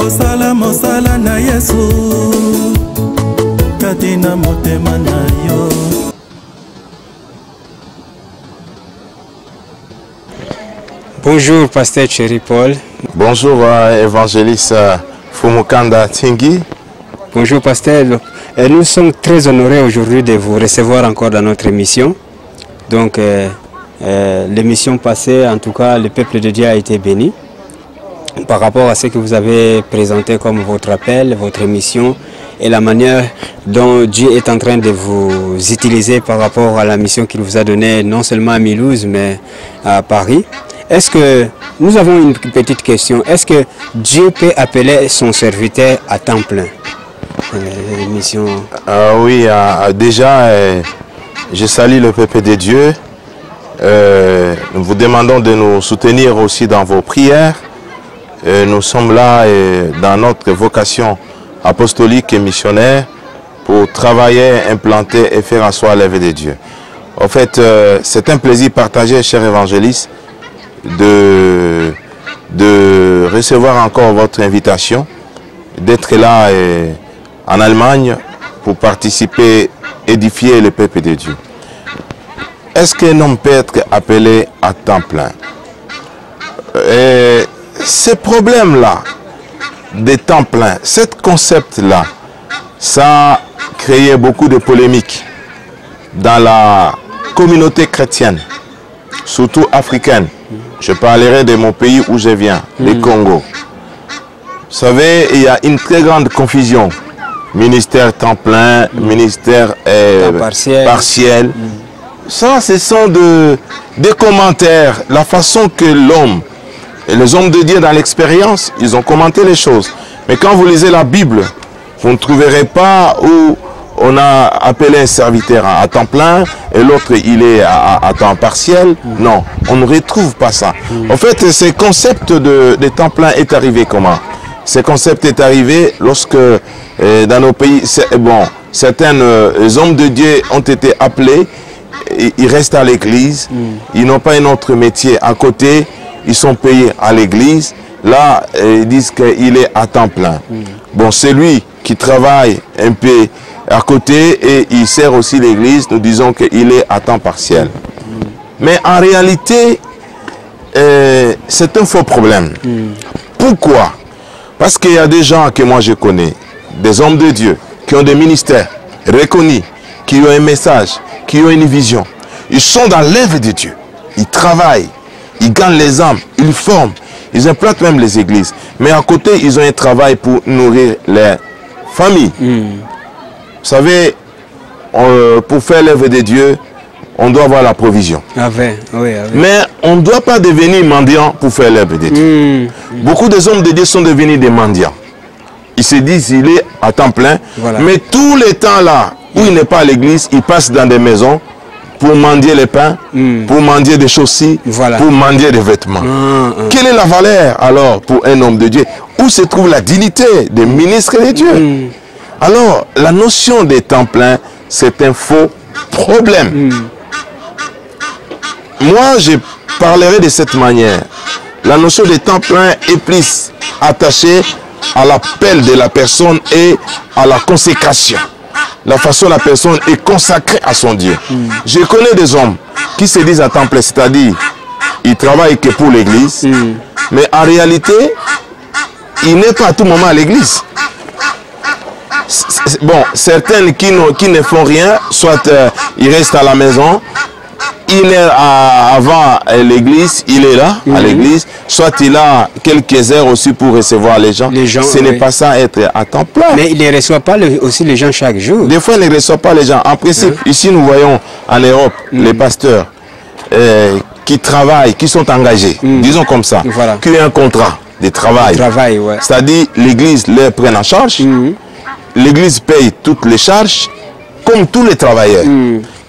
kosala mosala na Yesu kati na motema na yo. Bonjour Pasteur Thierry Paul. Bonjour évangéliste Fumukanda Tingi. Bonjour Pasteur. Nous sommes très honorés aujourd'hui de vous recevoir encore dans notre émission. Donc l'émission passée, en tout cas, le peuple de Dieu a été béni par rapport à ce que vous avez présenté comme votre appel, votre émission et la manière dont Dieu est en train de vous utiliser par rapport à la mission qu'il vous a donnée non seulement à Mulhouse mais à Paris. Est-ce que nous avons une petite question? Est-ce que Dieu peut appeler son serviteur à temps plein? Mission. Oui, déjà, je salue le peuple de Dieu. Nous vous demandons de nous soutenir aussi dans vos prières. Nous sommes là dans notre vocation apostolique et missionnaire pour travailler, implanter et faire asseoir l'œuvre de Dieu. En fait, c'est un plaisir partagé, cher évangéliste, de recevoir encore votre invitation, d'être là en Allemagne pour participer, édifier le peuple de Dieu. Est-ce qu'un homme peut être appelé à temps plein? Ce problème-là, de temps plein, ce concept-là, ça a créé beaucoup de polémiques dans la communauté chrétienne, surtout africaine. Je parlerai de mon pays où je viens, le Congo. Vous savez, il y a une très grande confusion. Ministère temps plein, ministère partiel. Ça, ce sont des commentaires. La façon que l'homme et les hommes de Dieu dans l'expérience, ils ont commenté les choses. Mais quand vous lisez la Bible, vous ne trouverez pas où on a appelé un serviteur à temps plein et l'autre il est à temps partiel. Non, on ne retrouve pas ça. En fait, ce concept de temps plein est arrivé comment? Ce concept est arrivé lorsque dans nos pays, certains hommes de Dieu ont été appelés, ils restent à l'église, ils n'ont pas un autre métier à côté, ils sont payés à l'église. Là, ils disent qu'il est à temps plein. Bon, c'est lui qui travaille un peu à côté et il sert aussi l'église, nous disons qu'il est à temps partiel. Mais en réalité, c'est un faux problème. Pourquoi? Parce qu'il y a des gens que moi je connais, des hommes de Dieu, qui ont des ministères reconnus, qui ont un message, qui ont une vision. Ils sont dans l'œuvre de Dieu. Ils travaillent, ils gagnent les âmes, ils forment, ils implantent même les églises. Mais à côté, ils ont un travail pour nourrir leur famille. Vous savez, pour faire l'œuvre de Dieu, on doit avoir la provision. Mais on ne doit pas devenir mendiant pour faire l'œuvre de Dieu. Beaucoup des hommes de Dieu sont devenus des mendiants. Ils se disent qu'il est à temps plein, mais tout le temps là où il n'est pas à l'église, il passe dans des maisons pour mendier les pains, pour mendier des chaussures, pour mendier des vêtements. Quelle est la valeur alors pour un homme de Dieu? Où se trouve la dignité des ministres de Dieu? Alors, la notion de temps plein, c'est un faux problème. Moi, je parlerai de cette manière. La notion de temps plein est plus attachée à l'appel de la personne et à la consécration. La façon dont la personne est consacrée à son Dieu. Je connais des hommes qui se disent à temps plein, c'est-à-dire, ils travaillent que pour l'église, mais en réalité, ils n'est pas à tout moment à l'église. Bon, certaines qui ne font rien, soit ils restent à la maison, il est avant l'église, il est là à l'église, soit il a quelques heures aussi pour recevoir les gens. Ce n'est pas ça être à temps plein. Mais il ne reçoit pas aussi les gens chaque jour. Des fois, il ne reçoit pas les gens. En principe, ici nous voyons en Europe les pasteurs qui travaillent, qui sont engagés, disons comme ça, qui ont un contrat de travail. C'est-à-dire l'église les prenne en charge, l'église paye toutes les charges, comme tous les travailleurs.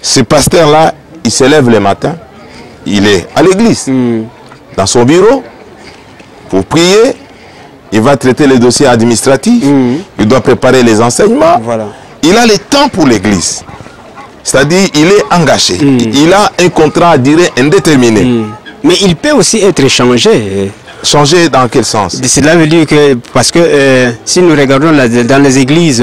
Ces pasteurs-là, il se lève le matin, il est à l'église, dans son bureau, pour prier, il va traiter les dossiers administratifs, il doit préparer les enseignements, il a le temps pour l'église. C'est-à-dire il est engagé, il a un contrat à durée indéterminée. Mais il peut aussi être échangé. Changer dans quel sens? Cela veut dire que, parce que si nous regardons dans les églises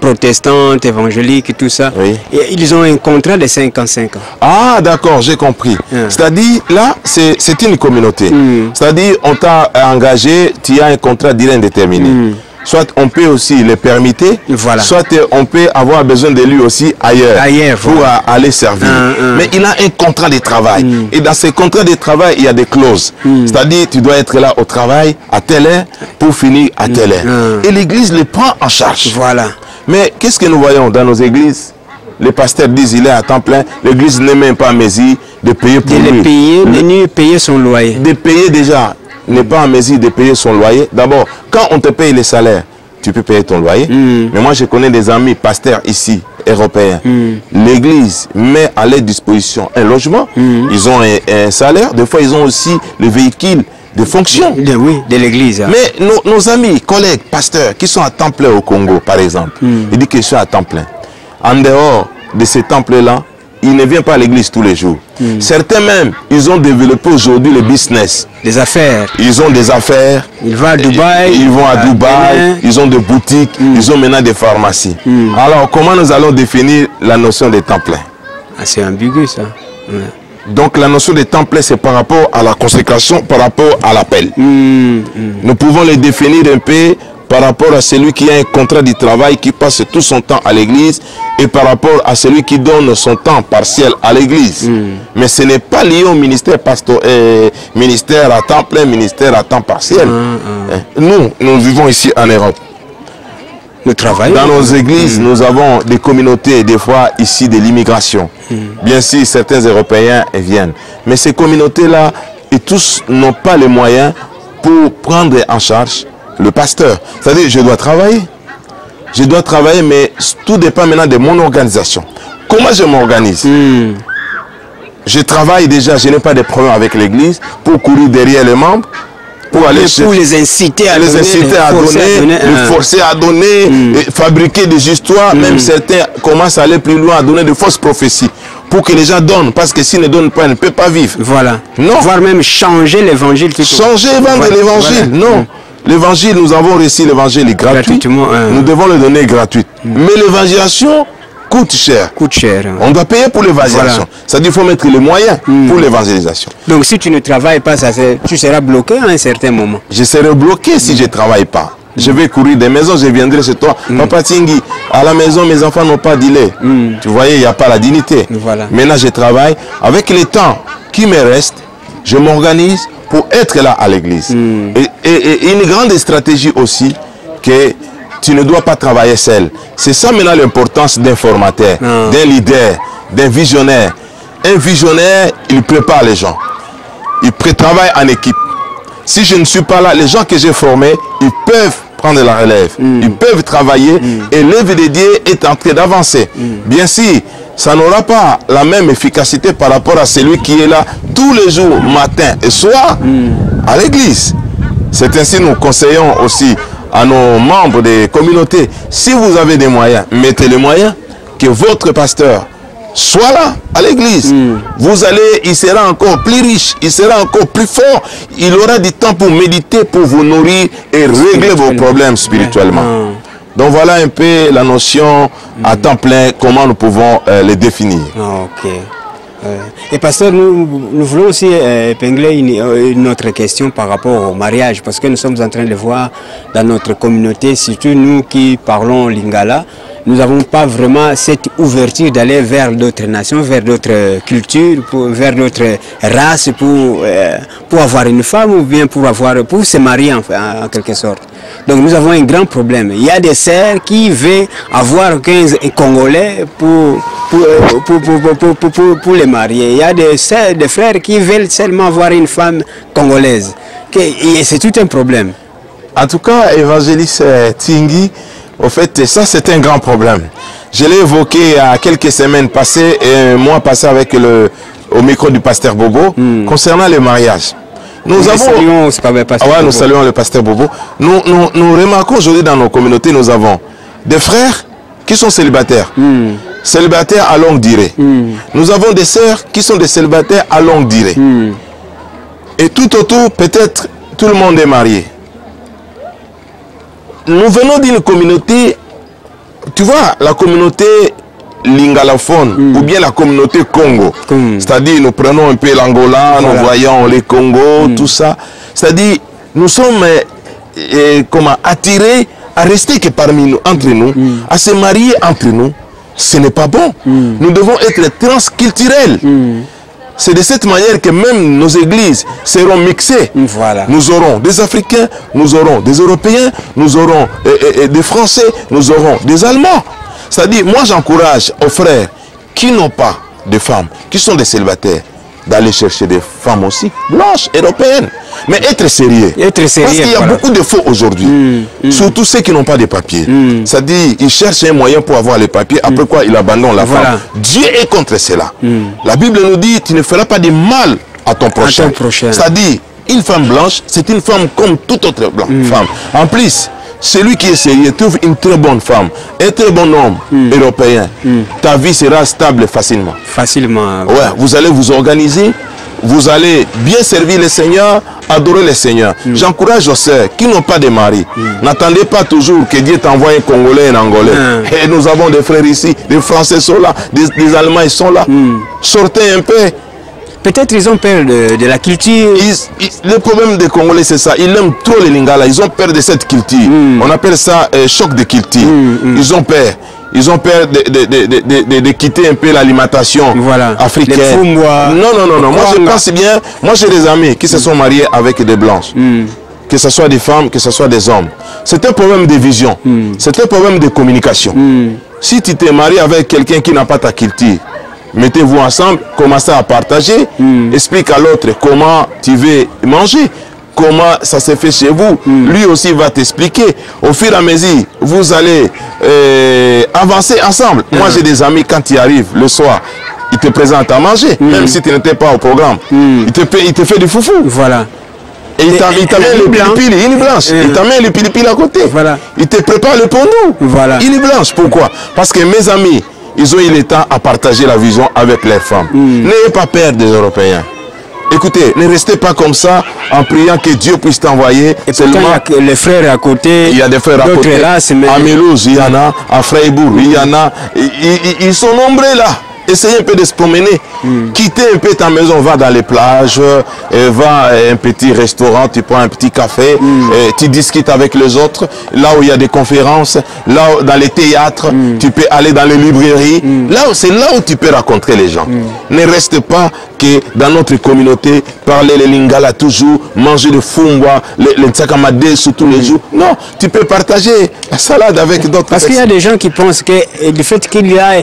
protestantes, évangéliques et tout ça, oui. Ils ont un contrat de 55 ans. Ah, d'accord, j'ai compris. C'est-à-dire, là, c'est une communauté. C'est-à-dire, on t'a engagé, tu as un contrat direct indéterminé. Soit on peut aussi le permettre, voilà. Soit on peut avoir besoin de lui aussi ailleurs pour voilà. aller servir. Mais il a un contrat de travail. Et dans ce contrat de travail, il y a des clauses. C'est-à-dire, tu dois être là au travail à telle heure pour finir à telle heure. Et l'église le prend en charge. Voilà. Mais qu'est-ce que nous voyons dans nos églises? Les pasteurs disent il est à temps plein. L'église n'est même pas en mesure de payer pour lui. De payer son loyer. De payer déjà. N'est pas en mesure de payer son loyer. D'abord, quand on te paye les salaires, tu peux payer ton loyer. Mais moi, je connais des amis pasteurs ici, européens. L'église met à leur disposition un logement. Ils ont un salaire. Des fois, ils ont aussi le véhicule de fonction. Oui, de l'église. Hein. Mais nos amis, collègues, pasteurs, qui sont à temps plein au Congo, par exemple, ils disent qu'ils sont à temps plein. En dehors de ces temples-là, ils ne viennent pas à l'église tous les jours. Certains même, ils ont développé aujourd'hui le business. Des affaires. Ils ont des affaires. Ils vont à Dubaï. Ils vont à Dubaï. Ils ont des boutiques. Ils ont maintenant des pharmacies. Alors, comment nous allons définir la notion de temps plein? C'est ambigu, ça. Ouais. Donc, la notion de temps plein, c'est par rapport à la consécration, par rapport à l'appel. Nous pouvons le définir un peu par rapport à celui qui a un contrat de travail, qui passe tout son temps à l'église, et par rapport à celui qui donne son temps partiel à l'église. Mais ce n'est pas lié au ministère ministère à temps plein, ministère à temps partiel. Nous vivons ici en Europe. Nous travaillons. Dans nos églises, nous avons des communautés, des fois ici de l'immigration. Bien sûr, certains Européens viennent. Mais ces communautés-là, et tous n'ont pas les moyens pour prendre en charge le pasteur. C'est-à-dire, je dois travailler. Je dois travailler, mais tout dépend maintenant de mon organisation. Comment je m'organise? Je travaille déjà, je n'ai pas de problème avec l'église pour courir derrière les membres, pour aller pour les inciter à donner, les forcer à donner, et fabriquer des histoires. Même certains commencent à aller plus loin, à donner de fausses prophéties pour que les gens donnent, parce que s'ils ne donnent pas, ils ne peuvent pas vivre. Voilà. Non. Voire même changer l'évangile. Changer, vendre l'évangile. Voilà. Non. L'évangile, nous avons reçu l'évangile gratuitement. Nous devons le donner gratuit. Mais l'évangélisation coûte cher. Coûte cher. On doit payer pour l'évangélisation. Voilà. C'est-à-dire qu'il faut mettre les moyens pour l'évangélisation. Donc si tu ne travailles pas, tu seras bloqué à un certain moment. Je serai bloqué si je ne travaille pas. Je vais courir des maisons, je viendrai chez toi. Papa Tingui, à la maison, mes enfants n'ont pas de lait. Tu voyais, il n'y a pas la dignité. Voilà. Maintenant, je travaille. Avec le temps qui me reste, je m'organise pour être là à l'église. Et une grande stratégie aussi, que tu ne dois pas travailler seul. C'est ça maintenant l'importance d'un formateur, d'un leader, d'un visionnaire. Un visionnaire, il prépare les gens. Il travaille en équipe. Si je ne suis pas là, les gens que j'ai formés, ils peuvent prendre la relève. Ils peuvent travailler et l'œuvre de Dieu est en train d'avancer. Bien sûr, ça n'aura pas la même efficacité par rapport à celui qui est là tous les jours, matin et soir, à l'église. C'est ainsi que nous conseillons aussi à nos membres des communautés, si vous avez des moyens, mettez les moyens, que votre pasteur soit là à l'église. Vous allez, il sera encore plus riche, il sera encore plus fort, il aura du temps pour méditer, pour vous nourrir et régler vos problèmes spirituellement. Donc voilà un peu la notion à temps plein, comment nous pouvons les définir. Ok. Et pasteur, nous voulons aussi épingler une autre question par rapport au mariage, parce que nous sommes en train de voir dans notre communauté, surtout nous qui parlons lingala, nous n'avons pas vraiment cette ouverture d'aller vers d'autres nations, vers d'autres cultures, vers d'autres races pour avoir une femme ou bien pour se marier en quelque sorte. Donc nous avons un grand problème. Il y a des sœurs qui veulent avoir 15 Congolais pour les marier. Il y a des sœurs, des frères qui veulent seulement avoir une femme congolaise. Et c'est tout un problème. En tout cas, évangéliste Tingui, au fait, ça c'est un grand problème. Je l'ai évoqué il y a quelques semaines passées et un mois passé avec au micro du pasteur Bobo concernant le mariage. Nous saluons le pasteur Bobo. Nous remarquons aujourd'hui dans nos communautés, nous avons des frères qui sont célibataires. Célibataires à longue durée. Nous avons des sœurs qui sont des célibataires à longue durée. Et tout autour, peut-être tout le monde est marié. Nous venons d'une communauté, tu vois, la communauté lingalaphone ou bien la communauté Congo. C'est-à-dire, nous prenons un peu l'Angola, nous voyons les Congos, tout ça. C'est-à-dire, nous sommes comment, attirés à rester que parmi nous, entre nous, à se marier entre nous. Ce n'est pas bon. Nous devons être transculturels. C'est de cette manière que même nos églises seront mixées. Voilà. Nous aurons des Africains, nous aurons des Européens, nous aurons des Français, nous aurons des Allemands. C'est-à-dire, moi j'encourage aux frères qui n'ont pas de femmes, qui sont des célibataires, d'aller chercher des femmes aussi, blanches, européennes. Mais être sérieux. Être sérieux. Parce qu'il y a beaucoup de faux aujourd'hui. Surtout ceux qui n'ont pas de papiers. C'est-à-dire, ils cherchent un moyen pour avoir les papiers, après quoi ils abandonnent la femme. Dieu est contre cela. La Bible nous dit, tu ne feras pas de mal à ton prochain. C'est-à-dire, une femme blanche, c'est une femme comme toute autre femme. En plus, celui qui est sérieux trouve une très bonne femme, un très bon homme européen. Ta vie sera stable facilement. Facilement. Ouais, vous allez vous organiser, vous allez bien servir le Seigneur, adorer le Seigneur. J'encourage aux sœurs qui n'ont pas de mari. N'attendez pas toujours que Dieu t'envoie un Congolais et un Angolais. Et nous avons des frères ici, des Français sont là, des Allemands ils sont là. Sortez un peu. Peut-être ils ont peur de la culture. Le problème des Congolais, c'est ça. Ils aiment trop les Lingala. Ils ont peur de cette culture. On appelle ça choc de culture. Ils ont peur. Ils ont peur de quitter un peu l'alimentation africaine. Non. Moi, je pense bien. Moi, j'ai des amis qui se sont mariés avec des blanches. Que ce soit des femmes, que ce soit des hommes. C'est un problème de vision. C'est un problème de communication. Si tu t'es marié avec quelqu'un qui n'a pas ta culture, mettez-vous ensemble, commencez à partager, explique à l'autre comment tu veux manger, comment ça se fait chez vous. Lui aussi va t'expliquer. Au fur et à mesure, vous allez avancer ensemble. Moi, j'ai des amis, quand ils arrivent le soir, ils te présentent à manger, même si tu n'étais pas au programme. Il te fait du foufou. Voilà. Et il t'amène le pilipili, il est blanche. Il t'amène le pilipili à côté. Voilà. Il te prépare le pondou. Voilà. Il est blanche. Pourquoi? Parce que mes amis, ils ont eu le temps à partager la vision avec leurs femmes. N'ayez pas peur des Européens. Écoutez, ne restez pas comme ça en priant que Dieu puisse t'envoyer. Et seulement, il y a les frères à côté. Il y a des frères à côté. À Mélouze, il y en a. À Freiburg, il y en a. Ils sont nombreux là. Essayez un peu de se promener. Quittez un peu ta maison, va dans les plages, va à un petit restaurant, tu prends un petit café, tu discutes avec les autres. Là où il y a des conférences, là où, dans les théâtres, tu peux aller dans les librairies. C'est là où tu peux rencontrer les gens. Ne reste pas que dans notre communauté, parler les lingala toujours, manger le fumba, le nsakamade sous tous les jours. Non, tu peux partager la salade avec d'autres. Parce qu'il y a des gens qui pensent que le fait qu'il y a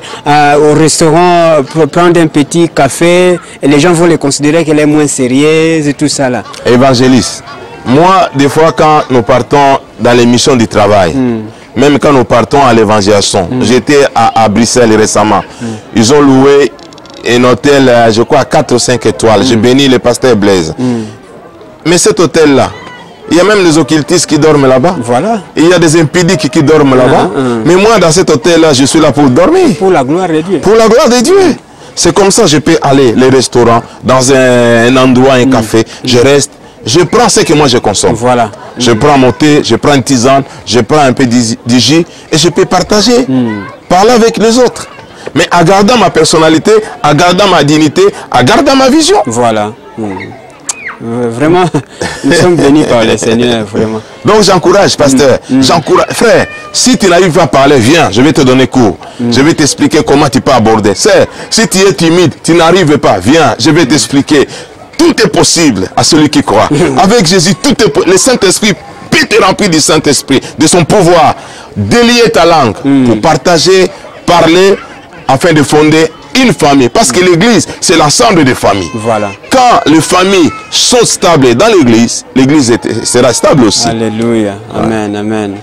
au restaurant pour prendre un petit café, et les gens vont les considérer qu'elle est moins sérieuse et tout ça là. Évangéliste, moi des fois quand nous partons dans les missions du travail, même quand nous partons à l'évangélisation, j'étais à Bruxelles récemment, ils ont loué un hôtel, je crois, 4 ou 5 étoiles, j'ai béni le pasteur Blaise. Mais cet hôtel là, il y a même des occultistes qui dorment là-bas. Voilà. Il y a des impudiques qui dorment là-bas. Mais moi, dans cet hôtel-là, je suis là pour dormir. Pour la gloire de Dieu. Pour la gloire de Dieu. C'est comme ça que je peux aller les restaurants, dans un endroit, un café. Je reste, je prends ce que moi je consomme. Voilà. Je prends mon thé, je prends une tisane, je prends un peu de jus et je peux partager, parler avec les autres. Mais en gardant ma personnalité, en gardant ma dignité, en gardant ma vision. Voilà. Vraiment, nous sommes bénis par le Seigneur, vraiment. Donc j'encourage, pasteur, j'encourage. Frère, si tu n'arrives pas à parler, viens, je vais te donner cours. Je vais t'expliquer comment tu peux aborder. Si tu es timide, tu n'arrives pas, viens, je vais t'expliquer. Tout est possible à celui qui croit. Avec Jésus, tout est possible. Le Saint-Esprit peut te remplir du Saint-Esprit, de son pouvoir. Délier ta langue pour partager, parler, afin de fonder une famille. Parce que l'église, c'est l'ensemble des familles. Voilà. Quand les familles sont stables dans l'église, l'église sera stable aussi. Alléluia. Amen, amen.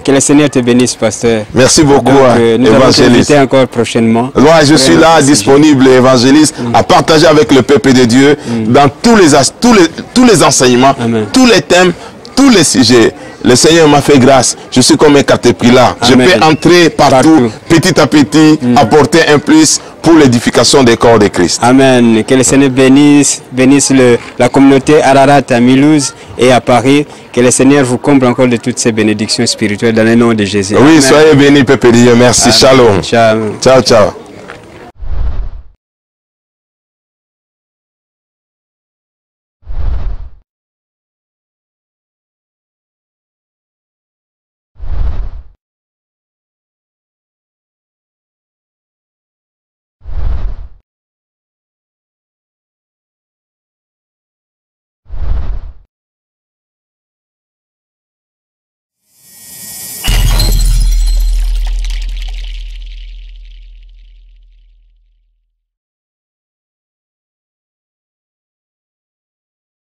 Que le Seigneur te bénisse, pasteur. Merci beaucoup, nous allons t'inviter encore prochainement. Ouais, je suis là, disponible, évangéliste, à partager avec le peuple de Dieu dans tous les enseignements, tous les thèmes, tous les sujets. le Seigneur m'a fait grâce. Je suis comme un caterpillar. Je peux entrer partout, petit à petit, apporter un plus pour l'édification des corps de Christ. Amen. Que le Seigneur bénisse la communauté Ararat à Mulhouse et à Paris. Que le Seigneur vous comble encore de toutes ces bénédictions spirituelles dans le nom de Jésus. Oui, Amen. Soyez bénis, peuple de Dieu. Merci. Amen. Shalom. Ciao. Ciao, ciao.